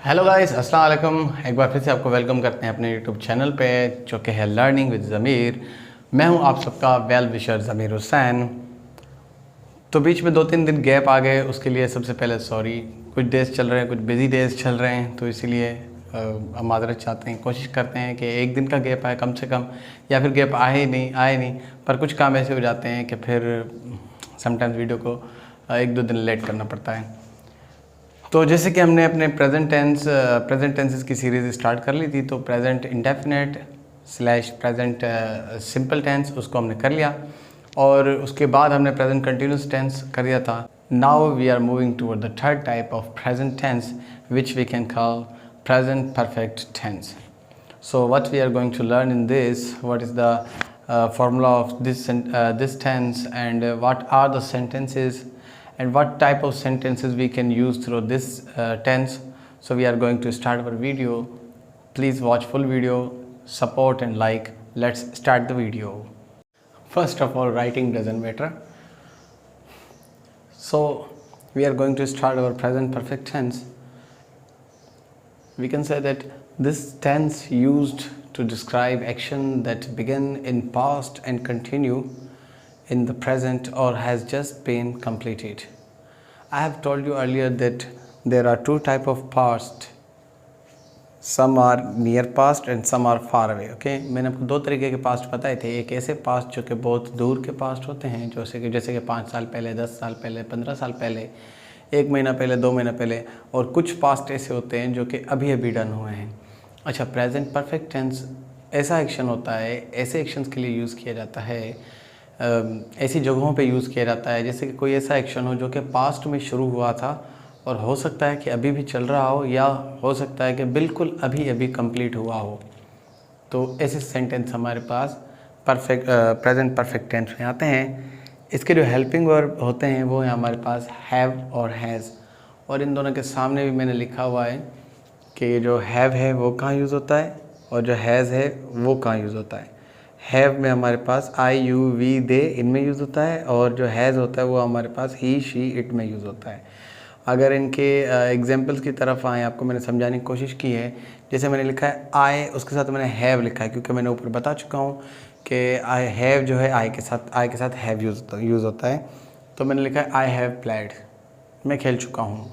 Hello guys, अस्सलाम वालेकुम। एक बार फिर से आपको वेलकम करते हैं अपने यूट्यूब चैनल पे जो कि है लर्निंग विद ज़मीर। मैं हूं आप सबका वेल विशर ज़मीर हुसैन। तो बीच में 2-3 दिन गैप आ गए, उसके लिए सबसे पहले सॉरी। कुछ डेज़ चल रहे हैं, कुछ बिजी डेज़ चल रहे हैं, तो इसीलिए हम माज़रत चाहते हैं। कोशिश करते हैं कि एक दिन का गैप आए कम से कम, या फिर गैप आए नहीं, पर कुछ काम ऐसे हो जाते हैं कि फिर समटाइम्स वीडियो को 1-2 दिन लेट करना पड़ता है। तो जैसे कि हमने अपने प्रेजेंट टेंसेस की सीरीज़ स्टार्ट कर ली थी, तो present indefinite slash present simple tense उसको हमने कर लिया, और उसके बाद हमने प्रेजेंट कंटिन्यूस टेंस कर दिया था। Now we are moving toward the third type of present tense which we can call present perfect tense. So what we are going to learn in this, what is the formula of this tense, and what are the sentences and what type of sentences we can use through this tense. So we are going to start our video. Please watch full video, support and like. Let's start the video. First of all, writing doesn't matter. So we are going to start our present perfect tense. We can say that this tense used to describe action that began in past and continue in the present or has just been completed. I have told you earlier that there are two type of past. Some are near past and some are far away. Okay, मैंने आपको दो तरीके के past बताए थे। एक ऐसे past जो कि बहुत दूर के पास्ट होते हैं, जैसे कि 5 साल पहले, 10 साल पहले, 15 साल पहले, 1 महीना पहले, 2 महीना पहले, और कुछ पास्ट ऐसे होते हैं जो कि अभी अभी डन हुए हैं। अच्छा, प्रेजेंट परफेक्ट टेंस ऐसा एक्शन होता है, ऐसे एक्शंस के लिए यूज़ किया जाता है, ऐसी जगहों पे यूज़ किया जाता है जैसे कि कोई ऐसा एक्शन हो जो कि पास्ट में शुरू हुआ था और हो सकता है कि अभी भी चल रहा हो, या हो सकता है कि बिल्कुल अभी अभी कंप्लीट हुआ हो। तो ऐसे सेंटेंस हमारे पास प्रेजेंट परफेक्ट टेंस में आते हैं। इसके जो हेल्पिंग वर्ब होते हैं वो हैं हमारे पास हैव और हैज़, और इन दोनों के सामने भी मैंने लिखा हुआ है कि जो हैव है वो कहाँ यूज़ होता है और जो हैज़ है वो कहाँ यूज़ होता है। हैव में हमारे पास आई, यू, वी, दे इनमें यूज़ होता है, और जो हैज़ होता है वो हमारे पास ही, शी, इट में यूज़ होता है। अगर इनके एग्जांपल्स की तरफ आए, आपको मैंने समझाने की कोशिश की है। जैसे मैंने लिखा है आई, उसके साथ मैंने हैव लिखा है, क्योंकि मैंने ऊपर बता चुका हूँ कि आई हैव जो है आई के साथ हैव यूज़ होता है। तो मैंने लिखा है आई हैव प्लेड, मैं खेल चुका हूँ।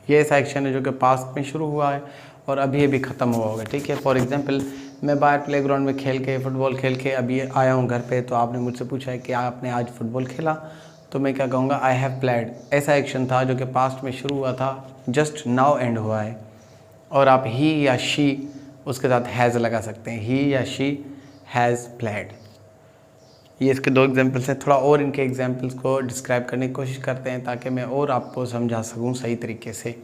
ये ऐसा एक्शन है जो कि पास्ट में शुरू हुआ है और अभी अभी ख़त्म हुआ होगा। ठीक है, फॉर एग्जांपल मैं बाहर प्लेग्राउंड में खेल के, फुटबॉल खेल के अभी आया हूँ घर पे, तो आपने मुझसे पूछा है कि आपने आज फुटबॉल खेला, तो मैं क्या कहूँगा, आई हैव प्लेड। ऐसा एक्शन था जो कि पास्ट में शुरू हुआ था, जस्ट नाउ एंड हुआ है। और आप ही या शी उसके साथ हैज़ लगा सकते हैं, ही या शी हैज़ प्लेड। ये इसके दो एग्जांपल्स हैं। थोड़ा और इनके एग्जांपल्स को डिस्क्राइब करने की कोशिश करते हैं ताकि मैं और आपको समझा सकूं सही तरीके से।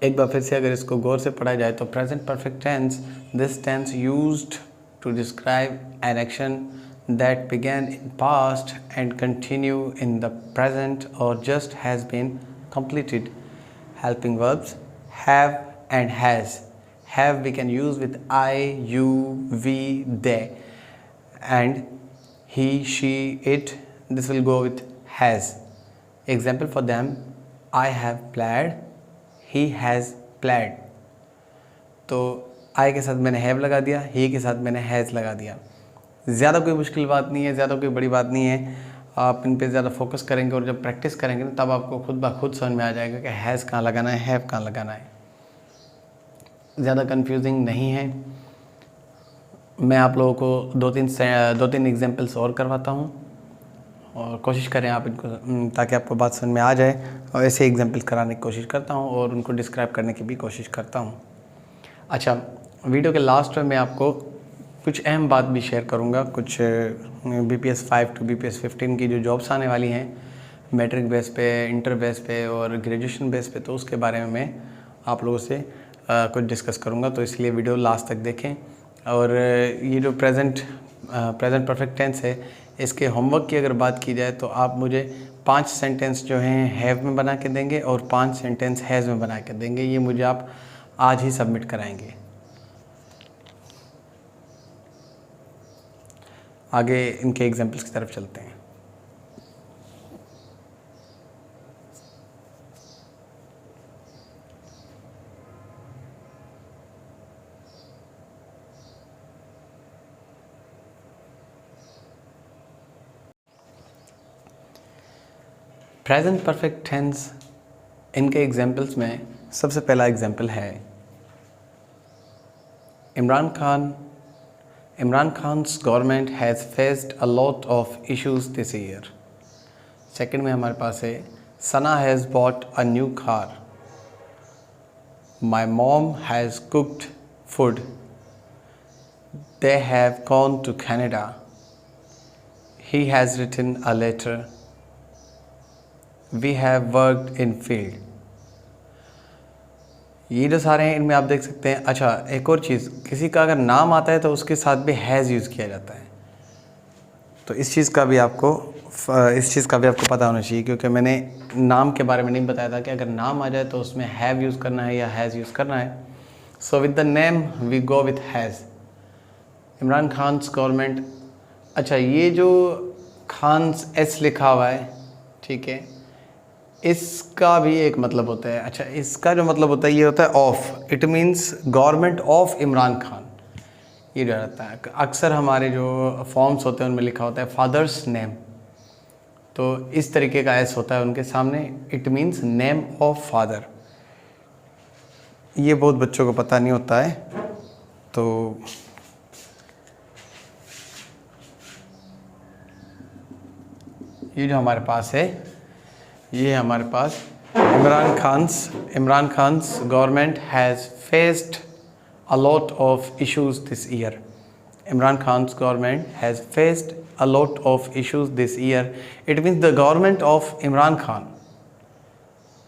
एक बार फिर से अगर इसको गौर से पढ़ा जाए तो present perfect tense, this tense used to describe an action that began in past and continue in the present और just has been completed. Helping verbs have and has. Have we can use with I, you, we, they, and he, she, it. This will go with has. Example for them: I have played, he has played. तो I के साथ मैंने have लगा दिया, he के साथ मैंने has लगा दिया। ज़्यादा कोई मुश्किल बात नहीं है, ज़्यादा कोई बड़ी बात नहीं है। आप इन पे ज़्यादा फोकस करेंगे और जब प्रैक्टिस करेंगे ना, तब आपको खुद ब खुद समझ में आ जाएगा कि हैज़ कहाँ लगाना है, हैव कहाँ लगाना है। ज़्यादा कंफ्यूजिंग नहीं है। मैं आप लोगों को दो तीन एग्जांपल्स और करवाता हूँ, और कोशिश करें आप इनको, ताकि आपको बात समझ में आ जाए, और ऐसे एग्जांपल्स कराने की कोशिश करता हूँ और उनको डिस्क्राइब करने की भी कोशिश करता हूँ। अच्छा, वीडियो के लास्ट में मैं आपको कुछ अहम बात भी शेयर करूंगा। कुछ BPS 5 to BPS 15 की जो जॉब्स आने वाली हैं, मैट्रिक बेस पे, इंटर बेस पे और ग्रेजुएशन बेस पे, तो उसके बारे में मैं आप लोगों से कुछ डिस्कस करूंगा। तो इसलिए वीडियो लास्ट तक देखें। और ये जो प्रेजेंट परफेक्ट टेंस है, इसके होमवर्क की अगर बात की जाए तो आप मुझे 5 सेंटेंस जो हैं हैव में बना के देंगे और 5 सेंटेंस हैज़ में बना के देंगे। ये मुझे आप आज ही सबमिट कराएंगे। आगे इनके एग्जाम्पल्स की तरफ चलते हैं। प्रेजेंट परफेक्ट टेंस इनके एग्जाम्पल्स में सबसे पहला एग्जाम्पल है Imran Khan's government has faced a lot of issues this year. Second में हमारे पास है Sana has bought a new car. My mom has cooked food. They have gone to Canada. He has written a letter. We have worked in field. ये जो सारे हैं इनमें आप देख सकते हैं। अच्छा, एक और चीज़, किसी का अगर नाम आता है तो उसके साथ भी हैज़ यूज़ किया जाता है, तो इस चीज़ का भी आपको पता होना चाहिए, क्योंकि मैंने नाम के बारे में नहीं बताया था कि अगर नाम आ जाए तो उसमें हैव यूज़ करना है या हैज़ यूज़ करना है। So with the name we go with has. Imran Khan's government. अच्छा, ये जो खान्स एस लिखा हुआ है, ठीक है, इसका भी एक मतलब होता है। अच्छा, इसका जो मतलब होता है ये होता है of. It means government of Imran Khan, ये जो रहता है। अक्सर हमारे जो फॉर्म्स होते हैं उनमें लिखा होता है फादर्स नेम, तो इस तरीके का एस होता है उनके सामने। It means name of father. ये बहुत बच्चों को पता नहीं होता है, तो ये जो हमारे पास है, ये हमारे पास Imran Khan's government has faced a lot of issues this year. Imran Khan's government has faced a lot of issues this year. It means the government of Imran Khan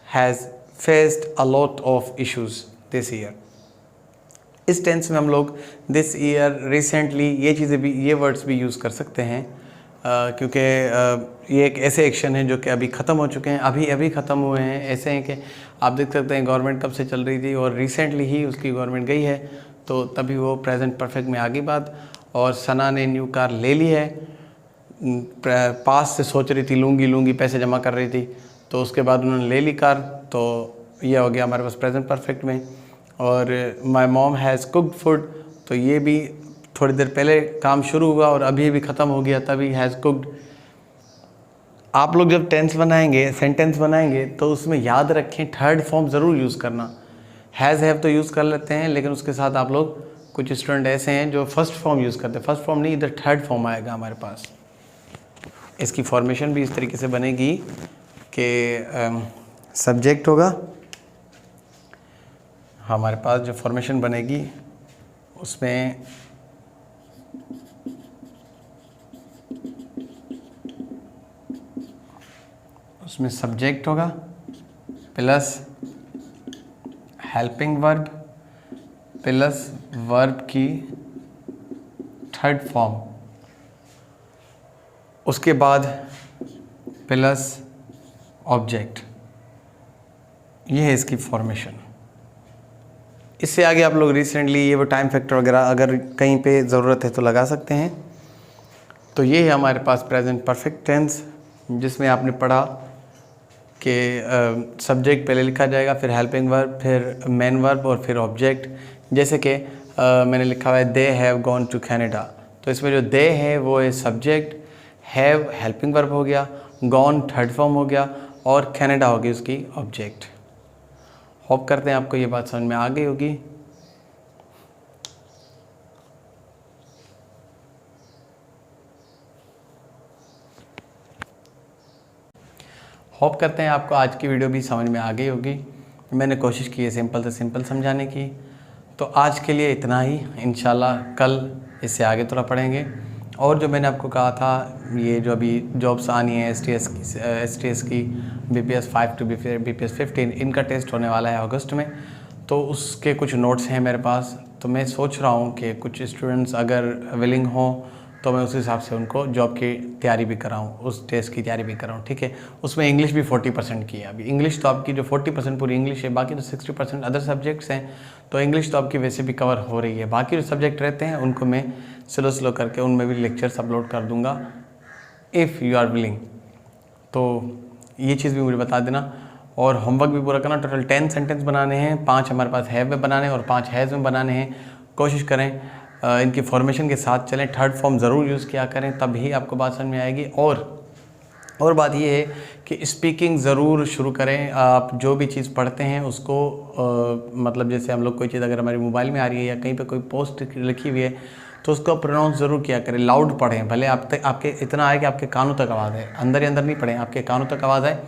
has faced a lot of issues this year. इस tense में हम लोग this year, recently, ये चीज़ें भी, ये words भी use कर सकते हैं, क्योंकि ये एक ऐसे एक्शन हैं जो कि अभी ख़त्म हो चुके हैं, अभी ख़त्म हुए हैं। ऐसे हैं कि आप देख सकते हैं गवर्नमेंट कब से चल रही थी और रिसेंटली ही उसकी गवर्नमेंट गई है, तो तभी वो प्रेजेंट परफेक्ट में आ गई बात। और सना ने न्यू कार ले ली है। पास से सोच रही थी, लूँगी पैसे जमा कर रही थी, तो उसके बाद उन्होंने ले ली कार, तो ये हो गया हमारे पास प्रेजेंट परफेक्ट में। और माई मॉम हैज़ कुक्ड फूड, तो ये भी थोड़ी देर पहले काम शुरू हुआ और अभी ख़त्म हो गया, तभी हैज़ कुक्ड। आप लोग जब टेंस बनाएंगे, सेंटेंस बनाएंगे, तो उसमें याद रखें थर्ड फॉर्म ज़रूर यूज़ करना। हैज़ हैव तो यूज़ कर लेते हैं, लेकिन उसके साथ आप लोग, कुछ स्टूडेंट ऐसे हैं जो फर्स्ट फॉर्म यूज़ करते हैं। फर्स्ट फॉर्म नहीं, इधर थर्ड फॉर्म आएगा हमारे पास। इसकी फॉर्मेशन भी इस तरीके से बनेगी कि सब्जेक्ट होगा हमारे पास। जो फॉर्मेशन बनेगी उसमें सब्जेक्ट होगा plus helping verb plus verb की थर्ड फॉर्म, उसके बाद प्लस ऑब्जेक्ट। ये है इसकी फॉर्मेशन। इससे आगे आप लोग रिसेंटली ये वो टाइम फैक्टर वगैरह अगर कहीं पे ज़रूरत है तो लगा सकते हैं। तो ये है हमारे पास प्रेजेंट परफेक्ट टेंस, जिसमें आपने पढ़ा कि सब्जेक्ट पहले लिखा जाएगा, फिर हेल्पिंग वर्ब, फिर मेन वर्ब और फिर ऑब्जेक्ट। जैसे कि मैंने लिखा हुआ है they have gone to Canada, तो इसमें जो दे है वो है सब्जेक्ट, हैव हेल्पिंग वर्ब हो गया, गॉन थर्ड फॉर्म हो गया और कैनेडा होगी उसकी ऑब्जेक्ट। होप करते हैं आपको ये बात समझ में आ गई होगी। होप करते हैं आपको आज की वीडियो भी समझ में आ गई होगी। मैंने कोशिश की है सिंपल से सिंपल समझाने की। तो आज के लिए इतना ही, इंशाल्लाह कल इससे आगे थोड़ा पढ़ेंगे। और जो मैंने आपको कहा था, ये जो अभी जॉब्स आनी है STS की BPS 5 to BPS 15, इनका टेस्ट होने वाला है अगस्त में, तो उसके कुछ नोट्स हैं मेरे पास। तो मैं सोच रहा हूँ कि कुछ स्टूडेंट्स अगर विलिंग हों तो मैं उस हिसाब से उनको जॉब की तैयारी भी कराऊँ, उस टेस्ट की तैयारी भी कराऊँ, ठीक है। उसमें इंग्लिश भी 40% की है। अभी इंग्लिश तो आपकी जो 40% पूरी इंग्लिश है, बाकी तो 60% अदर सब्जेक्ट्स हैं, तो इंग्लिश तो आपकी वैसे भी कवर हो रही है। बाकी जो सब्जेक्ट रहते हैं उनको मैं स्लो करके उनमें भी लेक्चर्स अपलोड कर दूँगा, इफ़ यू आर विलिंग। तो ये चीज़ भी मुझे बता देना। और होमवर्क भी पूरा करना। टोटल 10 सेंटेंस बनाने हैं, 5 हमारे पास हैव में बनाने हैं और 5 हैज़ में बनाने हैं। कोशिश करें इनकी फॉर्मेशन के साथ चलें, थर्ड फॉर्म ज़रूर यूज़ किया करें, तभी आपको बात समझ में आएगी। और और बात ये है कि स्पीकिंग ज़रूर शुरू करें। आप जो भी चीज़ पढ़ते हैं उसको मतलब जैसे हम लोग कोई चीज़ अगर हमारे मोबाइल में आ रही है या कहीं पे कोई पोस्ट लिखी हुई है तो उसको प्रोनाउंस ज़रूर किया करें, लाउड पढ़ें। भले आप तक आपके इतना आए कि आपके कानों तक आवाज़ है, अंदर ही अंदर नहीं पढ़ें, आपके कानों तक आवाज़ आए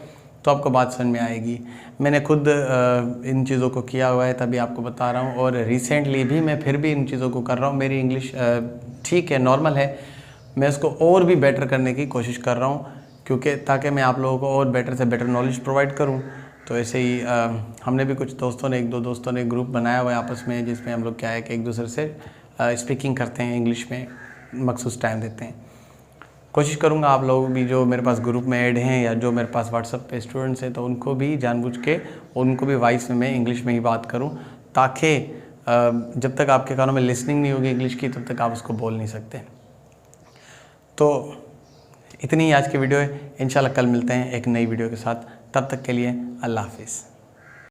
तो आपको बात समझ में आएगी। मैंने खुद इन चीज़ों को किया हुआ है, तभी आपको बता रहा हूँ। और रिसेंटली भी मैं फिर भी इन चीज़ों को कर रहा हूँ। मेरी इंग्लिश ठीक है, नॉर्मल है, मैं इसको और भी बेटर करने की कोशिश कर रहा हूँ, क्योंकि ताकि मैं आप लोगों को और बेटर से बेटर नॉलेज प्रोवाइड करूँ। तो ऐसे ही हमने भी कुछ दोस्तों ने, एक दो दोस्तों ने ग्रुप बनाया हुआ है आपस में, जिसमें हम लोग क्या है कि एक दूसरे से स्पीकिंग करते हैं, इंग्लिश में मखसूस टाइम देते हैं। कोशिश करूँगा आप लोग भी जो मेरे पास ग्रुप में ऐड हैं या जो मेरे पास व्हाट्सएप पे स्टूडेंट्स हैं, तो उनको भी जानबूझ के उनको भी वॉइस में मैं इंग्लिश में ही बात करूँ, ताकि जब तक आपके कानों में लिसनिंग नहीं होगी इंग्लिश की तब तक आप उसको बोल नहीं सकते। तो इतनी ही आज की वीडियो है। इंशाल्लाह कल मिलते हैं एक नई वीडियो के साथ। तब तक के लिए अल्लाह हाफिज़।